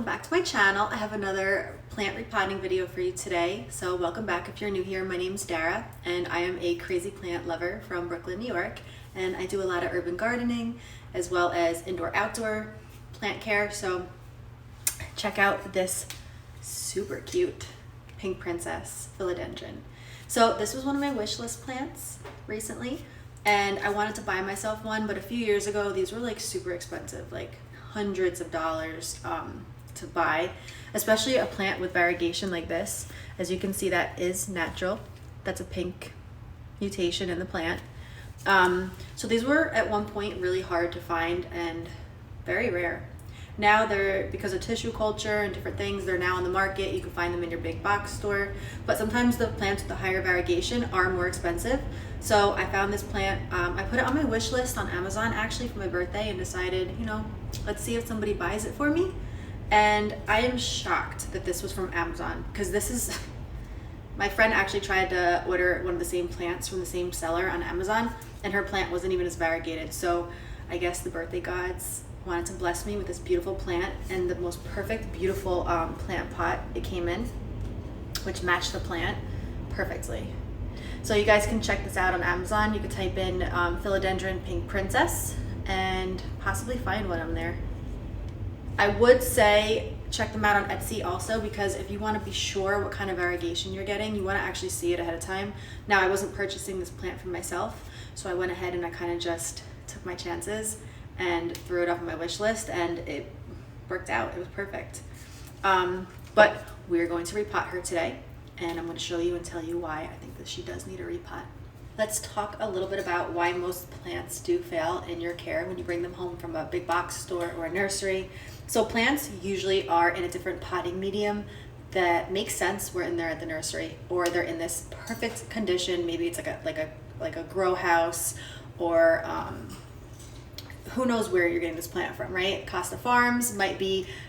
welcome back to my channel. I have another plant repotting video for you today. So welcome back if you're new here. My name's Dara and I am a crazy plant lover from Brooklyn, New York. And I do a lot of urban gardening as well as indoor-outdoor plant care. So check out this super cute pink princess philodendron. So this was one of my wish list plants recently and I wanted to buy myself one, but a few years ago these were like super expensive, like hundreds of dollars to buy, especially a plant with variegation like this. As you can see, that is natural. That's a pink mutation in the plant. So these were at one point really hard to find and very rare. Now they're, because of tissue culture and different things, they're now on the market. You can find them in your big box store, but sometimes the plants with the higher variegation are more expensive. So I found this plant, I put it on my wish list on Amazon actually for my birthday and decided, you know, let's see if somebody buys it for me. And I am shocked that this was from Amazon, because this is, my friend actually tried to order one of the same plants from the same seller on Amazon and her plant wasn't even as variegated. So I guess the birthday gods wanted to bless me with this beautiful plant and the most perfect, beautiful plant pot it came in, which matched the plant perfectly. So you guys can check this out on Amazon. You could type in Philodendron Pink Princess and possibly find one on there. I would say check them out on Etsy also, because if you want to be sure what kind of variegation you're getting, you want to actually see it ahead of time. Now I wasn't purchasing this plant for myself, so I went ahead and I kind of just took my chances and threw it up on my wish list and it worked out. It was perfect. But we're going to repot her today and I'm going to show you and tell you why I think that she does need a repot. Let's talk a little bit about why most plants do fail in your care when you bring them home from a big box store or a nursery. So plants usually are in a different potting medium that makes sense when they're at the nursery, or they're in this perfect condition. Maybe it's like a grow house, or who knows where you're getting this plant from, right? Costa Farms might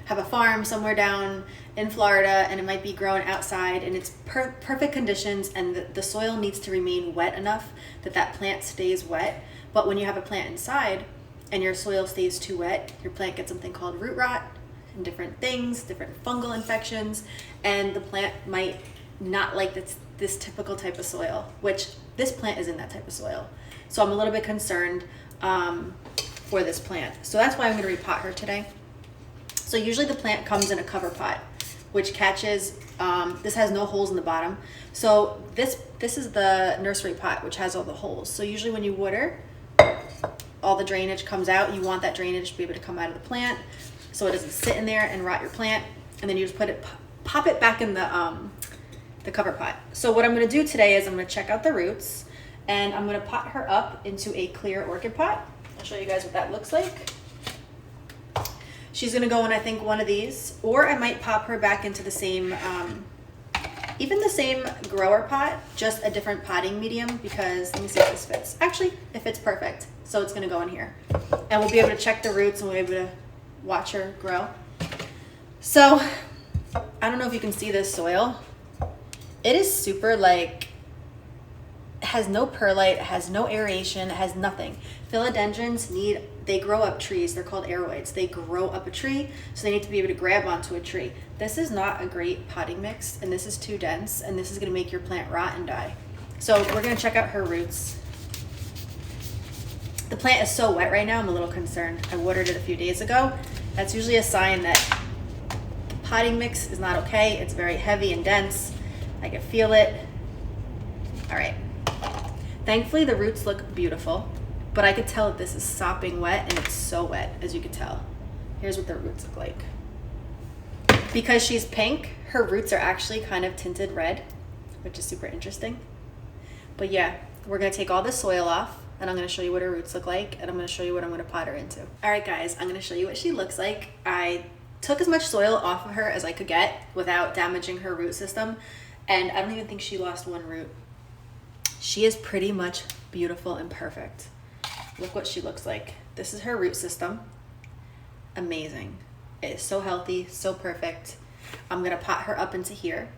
have a farm somewhere down in Florida and it might be grown outside and it's perfect conditions, and the soil needs to remain wet enough that that plant stays wet. But when you have a plant inside and your soil stays too wet, your plant gets something called root rot and different things, different fungal infections, and the plant might not like this typical type of soil, which this plant is in that type of soil. So I'm a little bit concerned for this plant. So that's why I'm going to repot her today. So usually the plant comes in a cover pot, which catches, this has no holes in the bottom. So this is the nursery pot, which has all the holes. So usually when you water, all the drainage comes out. You want that drainage to be able to come out of the plant so it doesn't sit in there and rot your plant. And then you just pop it back in the cover pot. So what I'm going to do today is I'm going to check out the roots and I'm going to pot her up into a clear orchid pot. I'll show you guys what that looks like. She's gonna go in, I think, one of these, or I might pop her back into the same, even the same grower pot, just a different potting medium, because let me see if this fits. Actually, it fits perfect. So it's gonna go in here. And we'll be able to check the roots and we'll be able to watch her grow. So, I don't know if you can see this soil. It is super like, has no perlite, has no aeration, has nothing. Philodendrons they grow up trees. They're called aeroids. They grow up a tree, so they need to be able to grab onto a tree. This is not a great potting mix, and this is too dense, and this is gonna make your plant rot and die. So we're gonna check out her roots. The plant is so wet right now, I'm a little concerned. I watered it a few days ago. That's usually a sign that the potting mix is not okay. It's very heavy and dense. I can feel it. All right. Thankfully, the roots look beautiful, but I could tell that this is sopping wet, and it's so wet, as you could tell. Here's what the roots look like. Because she's pink, her roots are actually kind of tinted red, which is super interesting. But yeah, we're gonna take all the soil off, and I'm gonna show you what her roots look like, and I'm gonna show you what I'm gonna pot her into. All right, guys, I'm gonna show you what she looks like. I took as much soil off of her as I could get without damaging her root system, and I don't even think she lost one root. She is pretty much beautiful and perfect. Look what she looks like. This is her root system. Amazing. It is so healthy, so perfect. I'm gonna pot her up into here.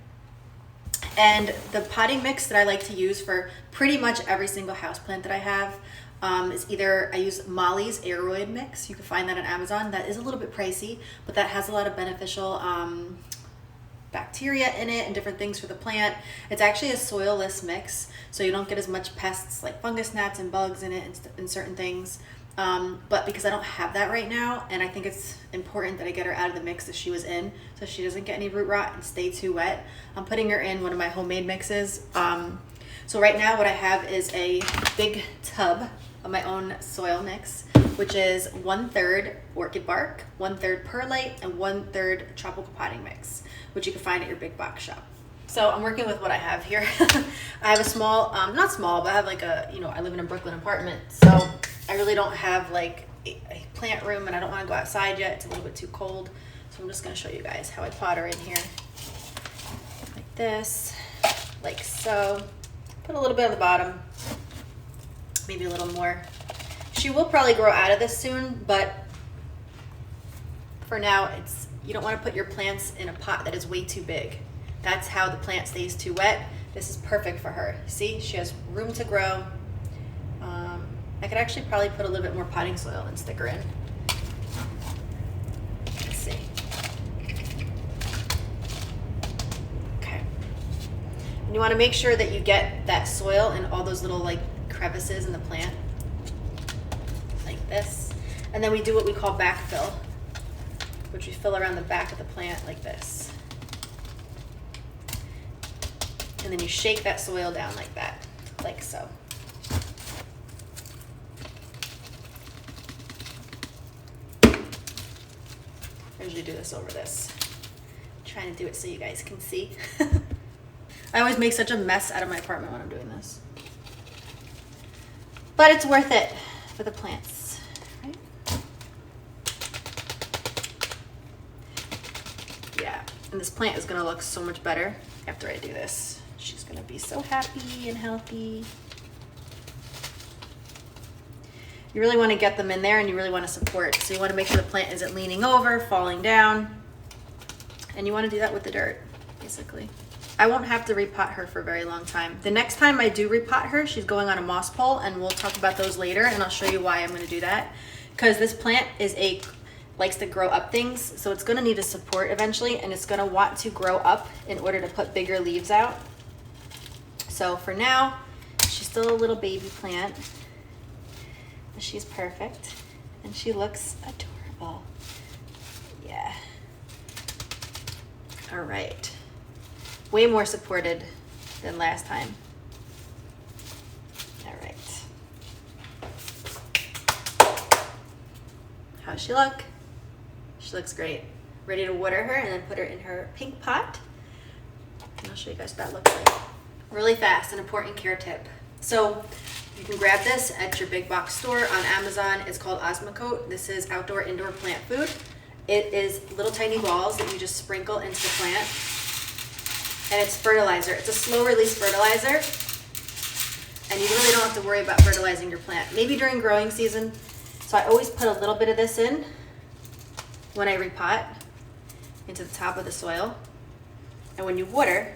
And the potting mix that I like to use for pretty much every single houseplant that I have, is either, I use Molly's Aeroid Mix. You can find that on Amazon. That is a little bit pricey, but that has a lot of beneficial bacteria in it and different things for the plant. It's actually a soilless mix, so you don't get as much pests like fungus gnats and bugs in it and certain things. But because I don't have that right now, and I think it's important that I get her out of the mix that she was in so she doesn't get any root rot and stay too wet, I'm putting her in one of my homemade mixes. So right now what I have is a big tub of my own soil mix, which is 1/3 orchid bark, 1/3 perlite, and 1/3 tropical potting mix, which you can find at your big box shop. So I'm working with what I have here. I have a small, not small, but I have like a, I live in a Brooklyn apartment, so I really don't have like a plant room, and I don't want to go outside yet. It's a little bit too cold. So I'm just going to show you guys how I pot her in here. Like this, like so. Put a little bit on the bottom, maybe a little more. She will probably grow out of this soon, but for now, you don't want to put your plants in a pot that is way too big. That's how the plant stays too wet. This is perfect for her. See, she has room to grow. I could actually probably put a little bit more potting soil and stick her in. Let's see. Okay. And you want to make sure that you get that soil in all those little like crevices in the plant, like this. And then we do what we call backfill, which we fill around the back of the plant like this. And then you shake that soil down like that, like so. I usually do this over this. I'm trying to do it so you guys can see. I always make such a mess out of my apartment when I'm doing this. But it's worth it for the plants, right? Yeah, and this plant is gonna look so much better after I do this. She's gonna be so happy and healthy. You really want to get them in there, and you really want to support. So you want to make sure the plant isn't leaning over, falling down. And you want to do that with the dirt, basically. I won't have to repot her for a very long time. The next time I do repot her, she's going on a moss pole, and we'll talk about those later, and I'll show you why I'm going to do that. Because this plant likes to grow up things, so it's going to need a support eventually, and it's going to want to grow up in order to put bigger leaves out. So for now, she's still a little baby plant. She's perfect, and she looks adorable. Yeah. All right. Way more supported than last time. All right. How's she look? She looks great. Ready to water her and then put her in her pink pot. And I'll show you guys what that looks like. Really fast, an important care tip. So you can grab this at your big box store on Amazon. It's called Osmocote. This is outdoor indoor plant food. It is little tiny balls that you just sprinkle into the plant. And it's fertilizer. It's a slow release fertilizer. And you really don't have to worry about fertilizing your plant. Maybe during growing season. So I always put a little bit of this in when I repot into the top of the soil. And when you water,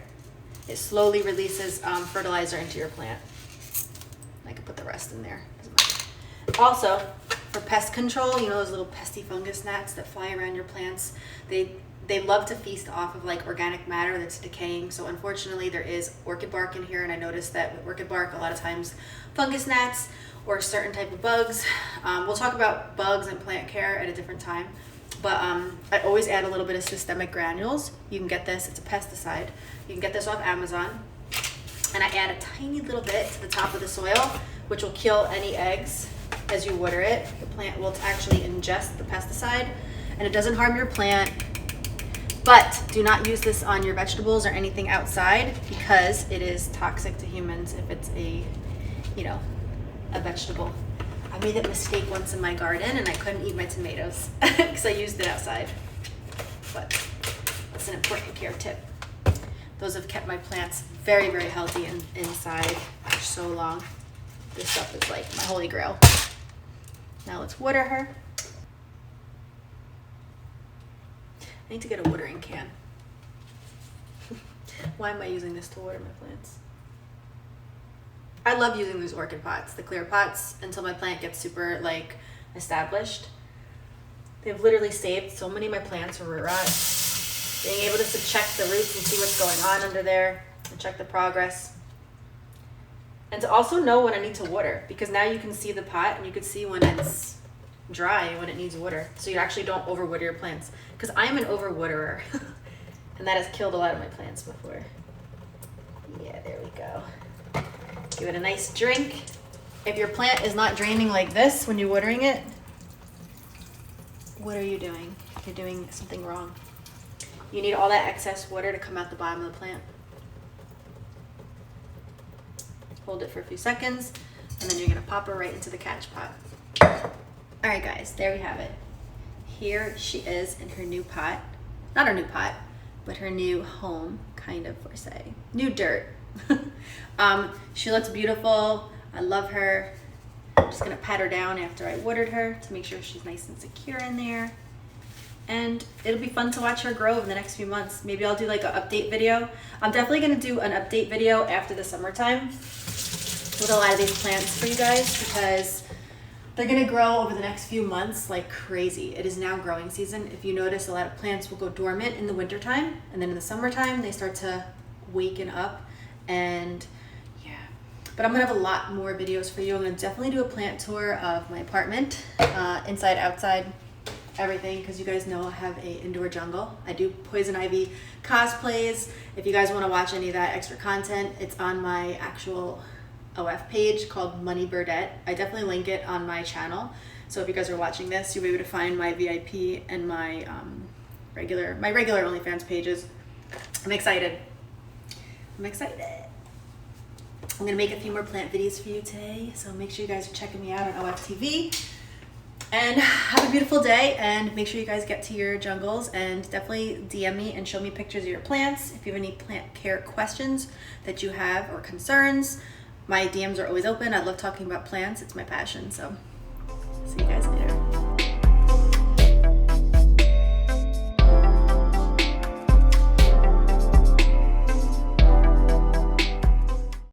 it slowly releases fertilizer into your plant. I can put the rest in there. Also, for pest control, those little pesty fungus gnats that fly around your plants, they love to feast off of like organic matter that's decaying. So unfortunately, there is orchid bark in here, and I noticed that with orchid bark, a lot of times fungus gnats or certain type of bugs. We'll talk about bugs and plant care at a different time. But I always add a little bit of systemic granules. You can get this, it's a pesticide. You can get this off Amazon. And I add a tiny little bit to the top of the soil, which will kill any eggs as you water it. The plant will actually ingest the pesticide, and it doesn't harm your plant. But do not use this on your vegetables or anything outside, because it is toxic to humans if it's a vegetable. I made that mistake once in my garden, and I couldn't eat my tomatoes because I used it outside. But it's an important care tip. Those have kept my plants very, very healthy and inside for so long. This stuff is like my holy grail. Now let's water her. I need to get a watering can. Why am I using this to water my plants? I love using these orchid pots, the clear pots, until my plant gets super like established. They've literally saved so many of my plants from root rot. Being able just to check the roots and see what's going on under there and check the progress. And to also know when I need to water, because now you can see the pot and you can see when it's dry and when it needs water. So you actually don't overwater your plants, because I'm an overwaterer and that has killed a lot of my plants before. Yeah, there we go. Give it a nice drink. If your plant is not draining like this when you're watering it, what are you doing? You're doing something wrong. You need all that excess water to come out the bottom of the plant. Hold it for a few seconds, and then you're gonna pop her right into the catch pot. All right, guys, there we have it. Here she is in her new pot. Not her new pot, but her new home, kind of, per se. New dirt. She looks beautiful. I love her. I'm just gonna pat her down after I watered her to make sure she's nice and secure in there. And it'll be fun to watch her grow over the next few months. Maybe I'll do like an update video. I'm definitely gonna do an update video after the summertime with a lot of these plants for you guys, because they're gonna grow over the next few months like crazy. It is now growing season. If you notice, a lot of plants will go dormant in the wintertime, and then in the summertime they start to waken up. And yeah, but I'm gonna have a lot more videos for you. I'm gonna definitely do a plant tour of my apartment, inside, outside, everything, because you guys know I have a indoor jungle. I do poison ivy cosplays. If you guys want to watch any of that extra content, it's on my actual OF page called Money Birdette. I definitely link it on my channel. So if you guys are watching this, you'll be able to find my VIP and my regular OnlyFans pages. I'm excited. I'm excited. I'm gonna make a few more plant videos for you today, so make sure you guys are checking me out on OF TV. And have a beautiful day, and make sure you guys get to your jungles, and definitely DM me and show me pictures of your plants. If you have any plant care questions that you have or concerns, my DMs are always open. I love talking about plants. It's my passion. So see you guys later.